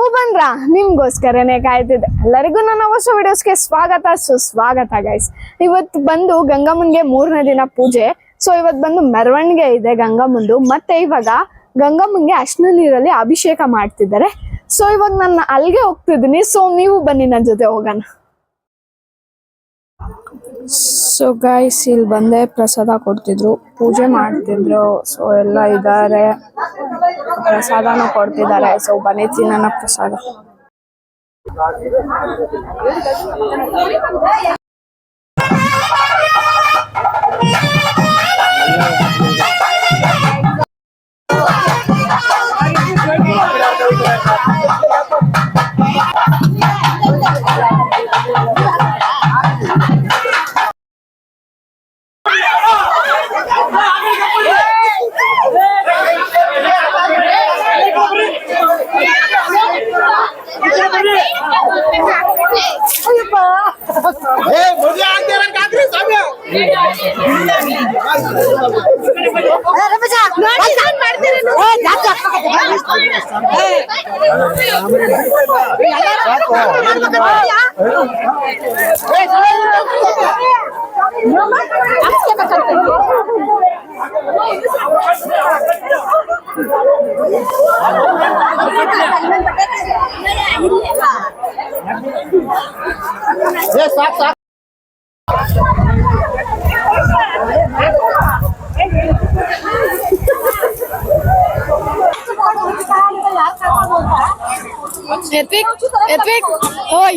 ನೀವು ಬಂದ್ರ ನಿಮ್ಗೋಸ್ಕರನೇ ಕಾಯ್ತಿದ್ದೆ. ಎಲ್ಲರಿಗೂ ನನ್ನ ಹೊಸ ವಿಡಿಯೋಸ್ಗೆ ಸ್ವಾಗತ ಸುಸ್ವಾಗತ ಗೈಸ್. ಇವತ್ತು ಬಂದು ಗಂಗಮ್ಮನ್ಗೆ 3ನೇ ದಿನ ಪೂಜೆ. ಸೊ ಇವತ್ತು ಬಂದು ಮೆರವಣಿಗೆ ಇದೆ ಗಂಗಮ್ಮಂದು. ಮತ್ತೆ ಇವಾಗ ಗಂಗಮ್ಮನ್ಗೆ ಅರ್ಶಿನ ನೀರಲ್ಲಿ ಅಭಿಷೇಕ ಮಾಡ್ತಿದ್ದಾರೆ. ಸೊ ಇವಾಗ ನಾನು ಅಲ್ಲಿಗೆ ಹೋಗ್ತಿದ್ದೀನಿ. ಸೊ ನೀವು ಬನ್ನಿ ನನ್ನ ಜೊತೆ ಹೋಗೋಣ. ಸೊ ಗೈಸ್ ಇಲ್ಲಿ ಬಂದೆ ಪ್ರಸಾದ ಕೊಡ್ತಿದ್ರು, ಪೂಜೆ ಮಾಡ್ತಿದ್ರು. ಸೊ ಎಲ್ಲ ಇದ್ದಾರೆ, ಪ್ರಸಾದನೂ ಕೊಡ್ತಿದ್ದಾರೆ. ಸೊ ಬನ್ನಿ ತಿನ್ನೋಣ ಪ್ರಸಾದ. Epic, oi.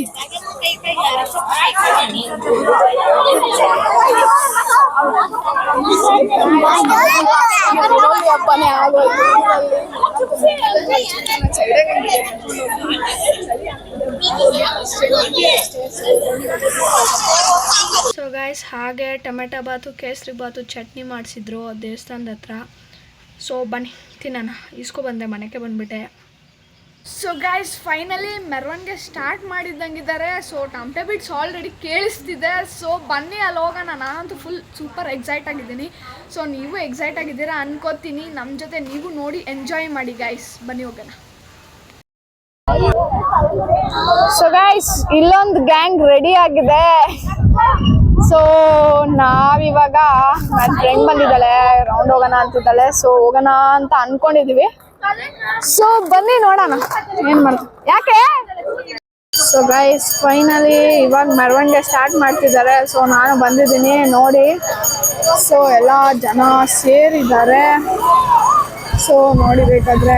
ಸೊ ಗೈಸ್ ಹಾಗೆ ಟೊಮೆಟೊ ಬಾತು, ಕೇಸರಿ ಬಾತು, ಚಟ್ನಿ ಮಾಡಿಸಿದ್ರು ದೇವಸ್ಥಾನದ ಹತ್ರ. ಸೊ ಬನ್ನಿ ತಿನ್ನೋಣ. ಇಸ್ಕೊ ಬಂದೆ, ಮನೆಗೆ ಬಂದ್ಬಿಟ್ಟೆ. ಸೊ ಗೈಸ್ ಫೈನಲಿ ಮೆರವಣಿಗೆ ಸ್ಟಾರ್ಟ್ ಮಾಡಿದ್ದಂಗಿದ್ದಾರೆ. ಸೊ ಟಮಟೆ ಬಿಟ್ಸ್ ಆಲ್ರೆಡಿ ಕೇಳಿಸ್ತಿದೆ. ಸೊ ಬನ್ನಿ ಅಲ್ಲಿ ಹೋಗೋಣ. ನಾನಂತೂ ಫುಲ್ ಸೂಪರ್ ಎಕ್ಸೈಟ್ ಆಗಿದ್ದೀನಿ. ಸೊ ನೀವು ಎಕ್ಸೈಟ್ ಆಗಿದ್ದೀರಾ ಅನ್ಕೋತೀನಿ. ನಮ್ಮ ಜೊತೆ ನೀವು ನೋಡಿ ಎಂಜಾಯ್ ಮಾಡಿ ಗೈಸ್. ಬನ್ನಿ ಹೋಗೋಣ. ಸೊ ಗೈಸ್ ಇಲ್ಲೊಂದು ಗ್ಯಾಂಗ್ ರೆಡಿ ಆಗಿದೆ. ಸೊ ನಾವಿವಾಗ ನನ್ನ ಫ್ರೆಂಡ್ ಬಂದಿದ್ದಾಳೆ, ರೌಂಡ್ ಹೋಗೋಣ ಅಂತಿದ್ದಾಳೆ. ಸೊ ಹೋಗೋಣ ಅಂತ ಅನ್ಕೊಂಡಿದೀವಿ. ಸೊ ಬನ್ನಿ ನೋಡೋಣ ಏನ್ ಮಾಡ್ತೀವಿ. ಯಾಕೆ ಸೊ ಗೈಸ್ ಫೈನಲಿ ಇವಾಗ ಮೆರವಣಿಗೆ ಸ್ಟಾರ್ಟ್ ಮಾಡ್ತಿದ್ದಾರೆ. ಸೊ ನಾನು ಬಂದಿದ್ದೀನಿ ನೋಡಿ. ಸೊ ಎಲ್ಲ ಜನ ಸೇರಿದ್ದಾರೆ. ಸೊ ನೋಡಿಬೇಕಾದ್ರೆ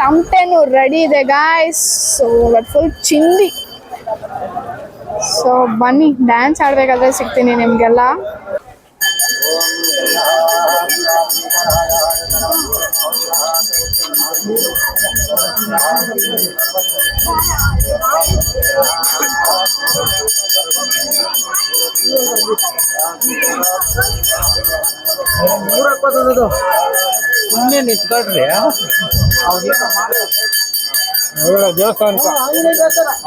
ಟಮಟೆನು ರೆಡಿ ಇದೆ ಗಾಯ್ಸ್. ಸೊ ಫುಲ್ ಚಿಂದಿ. ಸೊ ಬನ್ನಿ ಡ್ಯಾನ್ಸ್ ಆಡ್ಬೇಕಾದ್ರೆ ಸಿಗ್ತೀನಿ ನಿಮ್ಗೆಲ್ಲ. ಸುಮ್ಮನೆ ನಿಂತ್ಕೊಳ್ರಿ. ದೇವಸ್ಥಾನ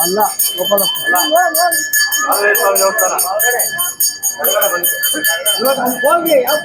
ಅಲ್ಲ ಗೋಪಾಲ ದೇವಸ್ಥಾನ ಹೋಗಿ ಯಾವ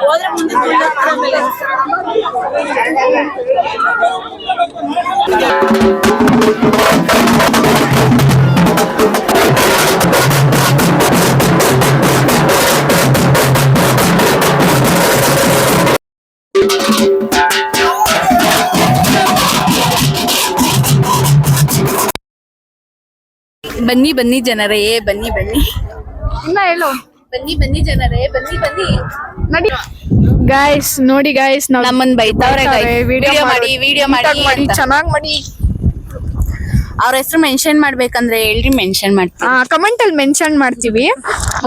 ಹೋದ್ರೆ ಮುಂದೆ ಬನ್ನಿ ಬನ್ನಿ ಜನರೇ ಬನ್ನಿ ಬನ್ನಿ ಇನ್ನ ಹೇಳು. ಬನ್ನಿ ಜನರೇ ಬನ್ನಿ ನಡಿ ಗಾಯ್ಸ್, ನೋಡಿ ಗಾಯ್ಸ್, ನಮ್ಮನ್ ಬೈತಾವ್ರೆ ವಿಡಿಯೋ ವಿಡಿಯೋ ಮಾಡಿ ಚೆನ್ನಾಗ್ ಮಾಡಿ. ಅವ್ರ ಹೆಸರು ಮೆನ್ಷನ್ ಮಾಡ್ಬೇಕಂದ್ರೆ ಹೇಳ್ರಿ, ಮೆನ್ಷನ್ ಮಾಡ್ತೀವಿ. ಕಮೆಂಟ್ ಅಲ್ಲಿ ಮೆನ್ಷನ್ ಮಾಡ್ತೀವಿ,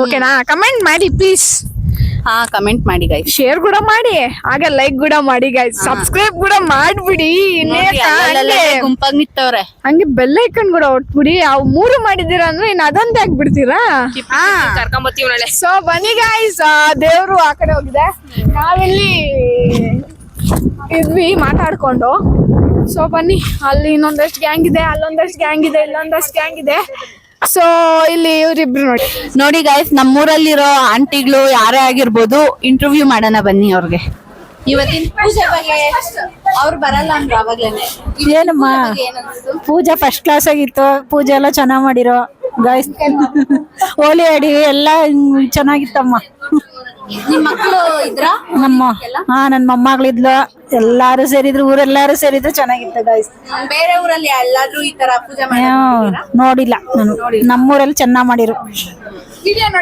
ಓಕೆನಾ? ಕಮೆಂಟ್ ಮಾಡಿ ಪ್ಲೀಸ್. ಹಾ, ಕಮೆಂಟ್ ಮಾಡಿ ಗೈಸ್, ಶೇರ್ ಕೂಡ ಮಾಡಿ, ಹಾಗೆ ಲೈಕ್ ಕೂಡ ಮಾಡಿ ಗೈಸ್, ಸಬ್ಸ್ಕ್ರೈಬ್ ಕೂಡ ಮಾಡ್ಬಿಡಿ. ಗುಂಪಾಗ್ ನಿಂತವ್ರೆ, ಹಂಗೆ ಬೆಲ್ ಐಕನ್ ಕೂಡ ಒಟ್ಬಿಡಿ. ಅವ್ 3 ಮಾಡಿದೀರಾ ಅಂದ್ರೆ ಇನ್ ಅದೊಂದೇ ಆಗ್ಬಿಡ್ತೀರಾ? ಸೊ ಬನ್ನಿ ಗೈಸ್, ದೇವ್ರು ಆ ಕಡೆ ಹೋಗಿದೆ, ನಾವಿಲ್ಲಿ ಇದ್ವಿ ಮಾತಾಡ್ಕೊಂಡು. ಸೊ ಬನ್ನಿ, ಅಲ್ಲಿ ಇನ್ನೊಂದಷ್ಟು ಗ್ಯಾಂಗ್ ಇದೆ, ಅಲ್ಲೊಂದಷ್ಟು ಗ್ಯಾಂಗ್ ಇದೆ, ಇಲ್ಲೊಂದಷ್ಟು ಗ್ಯಾಂಗ್ ಇದೆ. ಸೊ ಇಲ್ಲಿ ಇವ್ರಿಬ್ರು ನೋಡಿ ಗೈಸ್, ನಮ್ಮೂರಲ್ಲಿರೋ ಆಂಟಿಗಳು ಯಾರೇ ಆಗಿರ್ಬೋದು, ಇಂಟರ್ವ್ಯೂ ಮಾಡೋಣ ಬನ್ನಿ ಅವ್ರಿಗೆ. ಇವತ್ತಿನ ಪೂಜೆ ಬಗ್ಗೆ ಅವ್ರು ಬರಲ್ಲ ಅಂದ್ರೆ ಅವಾಗ್ಲೇನೆ. ಏನಮ್ಮ ಪೂಜೆ ಫಸ್ಟ್ ಕ್ಲಾಸ್ ಆಗಿತ್ತು, ಪೂಜೆ ಎಲ್ಲ ಚೆನ್ನಾಗ್ ಮಾಡಿರೋ ಗಾಯ್ಸ್. ಹೋಳಿ ಆಡಿ ಎಲ್ಲ ಚೆನ್ನಾಗಿತ್ತಮ್ಮ. ನಿಮ್ ಮಕ್ಳು ಇದ್ರ? ನನ್ ಮೊಮ್ಮಗಳಿದ್ಲು, ಎಲ್ಲಾರು ಸೇರಿದ್ರು, ಊರೆಲ್ಲಾರು ಸೇರಿದ್ರು, ಚೆನ್ನಾಗಿತ್ತು ಗಾಯ್ಸ್. ಬೇರೆ ಊರಲ್ಲಿ ಎಲ್ಲಾದ್ರೂ ಈ ತರ ಪೂಜೆ ನೋಡಿಲ್ಲ ನಾನು, ನಮ್ಮೂರಲ್ಲಿ ಚೆನ್ನಾಗ್ ಮಾಡಿರು.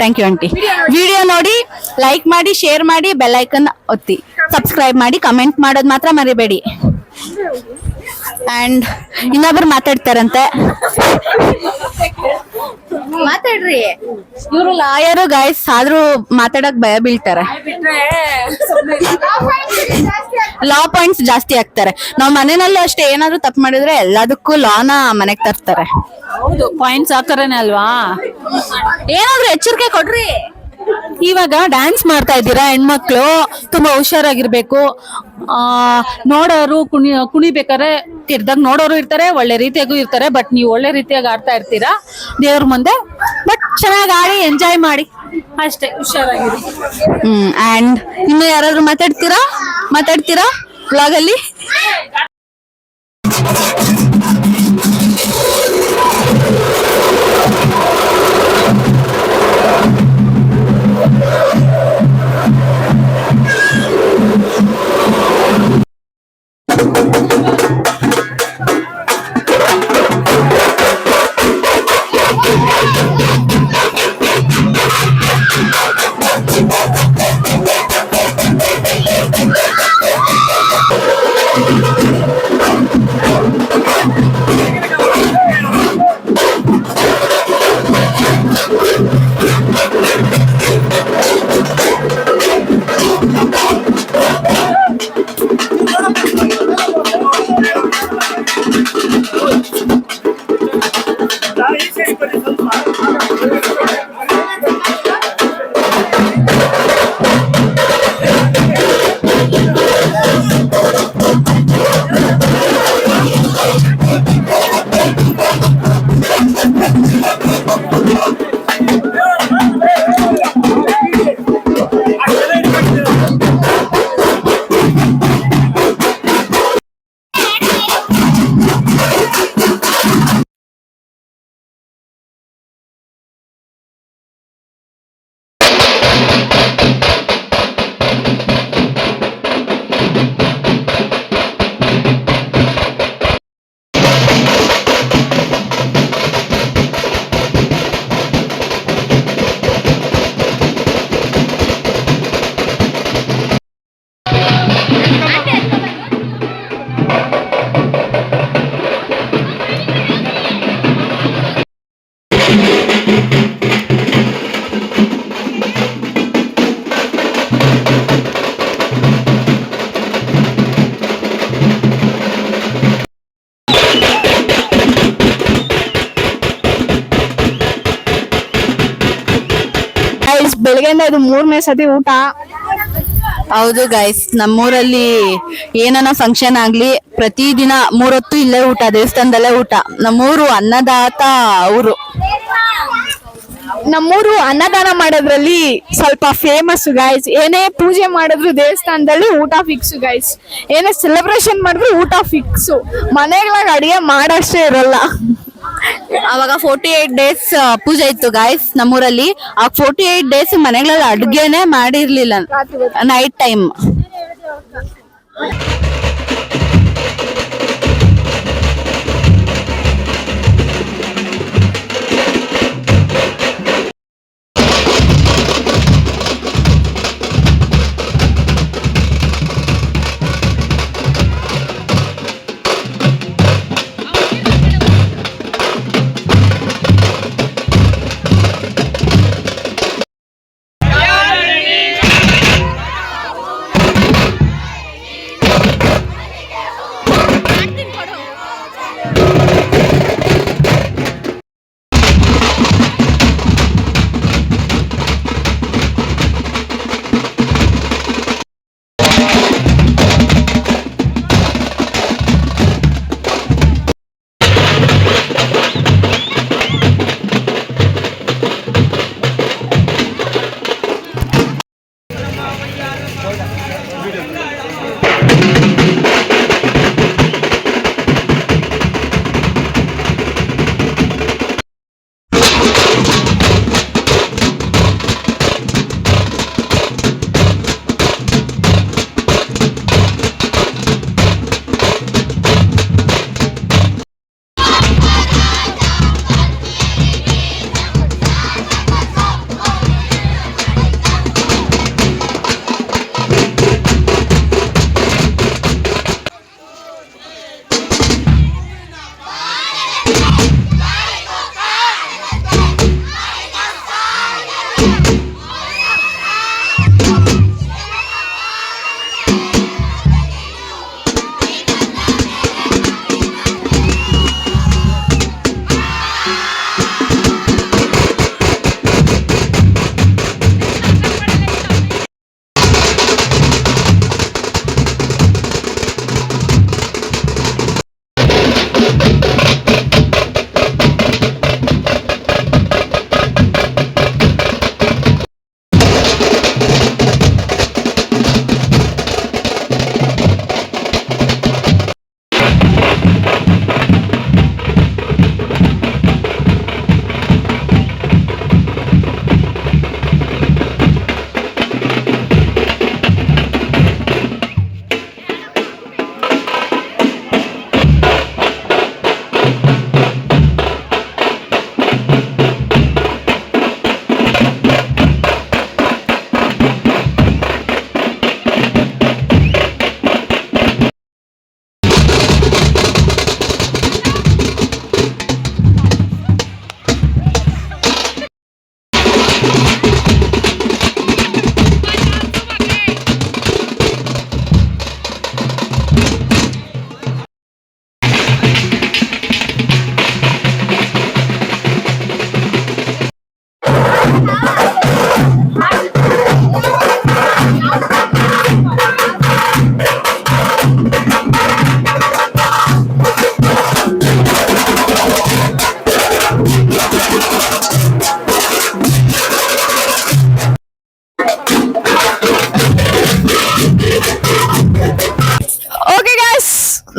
Thank you aunty. ವಿಡಿಯೋ ನೋಡಿ, ಲೈಕ್ ಮಾಡಿ, ಶೇರ್ ಮಾಡಿ, ಬೆಲ್ ಐಕನ್ ಒತ್ತಿ, ಸಬ್ಸ್ಕ್ರೈಬ್ ಮಾಡಿ, ಕಮೆಂಟ್ ಮಾಡೋದ್ ಮಾತ್ರ ಮರಿಬೇಡಿ. ಅಂಡ್ ಇನ್ನೊಬ್ರು ಮಾತಾಡ್ತಾರಂತೆ, ಮಾತಾಡ್ರಿ. ಇವರು ಲಾಯರು ಗೈಸ್, ಆದ್ರೂ ಮಾತಾಡಕ್ ಭಯ ಬೀಳ್ತಾರೆ. ಲಾ ಪಾಯಿಂಟ್ಸ್ ಜಾಸ್ತಿ ಆಗ್ತಾರೆ. ನಾವ್ ಮನೆಯಲ್ಲೂ ಅಷ್ಟೇ, ಏನಾದ್ರು ತಪ್ಪು ಮಾಡಿದ್ರೆ ಎಲ್ಲದಕ್ಕೂ ಲಾನ ಮನೆಗ್ ತರ್ತಾರೆ. ಹೌದು, ಪಾಯಿಂಟ್ಸ್ ಹಾಕರೇನೆ ಅಲ್ವಾ? ಏನಾದ್ರು ಎಚ್ಚರಿಕೆ ಕೊಡ್ರಿ. ಇವಾಗ ಡ್ಯಾನ್ಸ್ ಮಾಡ್ತಾ ಇದ್ದೀರಾ ಹೆಣ್ಮಕ್ಳು, ತುಂಬಾ ಹುಷಾರಾಗಿರ್ಬೇಕು. ನೋಡೋರು ಕುಣಿಬೇಕಾದ್ರೆ ತಿರ್ದಾಗ ನೋಡೋರು ಇರ್ತಾರೆ, ಒಳ್ಳೆ ರೀತಿಯಾಗೂ ಇರ್ತಾರೆ. ಬಟ್ ನೀವು ಒಳ್ಳೆ ರೀತಿಯಾಗಿ ಆಡ್ತಾ ಇರ್ತೀರಾ ದೇವ್ರ ಮುಂದೆ. ಬಟ್ ಚೆನ್ನಾಗಿ ಆಡಿ ಎಂಜಾಯ್ ಮಾಡಿ ಅಷ್ಟೇ, ಹುಷಾರಾಗಿರಿ. ಅಂಡ್ ಇನ್ನು ಯಾರಾದ್ರೂ ಮಾತಾಡ್ತೀರಾ ವ್ಲಾಗ್ ಅಲ್ಲಿ? ಬೆಳಗ್ಗೆಯಿಂದ ಇದು 3ನೇ ಸತಿ ಊಟ. ಹೌದು ಗೈಸ್, ನಮ್ಮೂರಲ್ಲಿ ಏನನ ಫಂಕ್ಷನ್ ಆಗ್ಲಿ ಪ್ರತಿದಿನ 3 ಹೊತ್ತು ಇಲ್ಲೇ ಊಟ, ದೇವಸ್ಥಾನದಲ್ಲೇ ಊಟ. ನಮ್ಮೂರು ಅನ್ನದಾತ ಊರು. ನಮ್ಮೂರು ಅನ್ನದಾನ ಮಾಡೋದ್ರಲ್ಲಿ ಸ್ವಲ್ಪ ಫೇಮಸ್ ಗೈಸ್. ಏನೇ ಪೂಜೆ ಮಾಡಿದ್ರು ದೇವಸ್ಥಾನದಲ್ಲಿ ಊಟ ಫಿಕ್ಸ್ ಗೈಸ್. ಏನೇ ಸೆಲೆಬ್ರೇಷನ್ ಮಾಡಿದ್ರು ಊಟ ಫಿಕ್ಸ್. ಮನೆಗಳಾಗ ಅಡಿಗೆ ಮಾಡಷ್ಟೇ ಇರಲ್ಲ. ಅವಾಗ 48 ಡೇಸ್ ಪೂಜೆ ಇತ್ತು ಗಾಯ್ಸ್ ನಮ್ಮೂರಲ್ಲಿ. ಆ 48 ಡೇಸ್ ಮನೆಗಳಲ್ಲಿ ಅಡ್ಗೆನೆ ಮಾಡಿರ್ಲಿಲ್ಲ ನೈಟ್ ಟೈಮ್.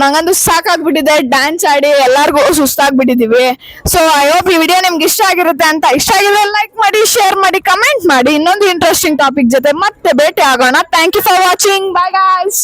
ನಂಗಂತೂ ಸಾಕಾಗ್ಬಿಟ್ಟಿದೆ ಡ್ಯಾನ್ಸ್ ಆಡಿ ಎಲ್ಲಾರ್ಗು ಸುಸ್ತಾಗ್ಬಿಟ್ಟಿದೀವಿ. ಸೊ ಐ ಹೋಪ್ ಈ ವಿಡಿಯೋ ನಿಮ್ಗೆ ಇಷ್ಟ ಆಗಿರುತ್ತೆ ಅಂತ. ಇಷ್ಟ ಆಗಿದ್ರೆ ಲೈಕ್ ಮಾಡಿ, ಶೇರ್ ಮಾಡಿ, ಕಮೆಂಟ್ ಮಾಡಿ. ಇನ್ನೊಂದು ಇಂಟ್ರೆಸ್ಟಿಂಗ್ ಟಾಪಿಕ್ ಜೊತೆ ಮತ್ತೆ ಭೇಟಿ ಆಗೋಣ. Thank you for watching. Bye guys.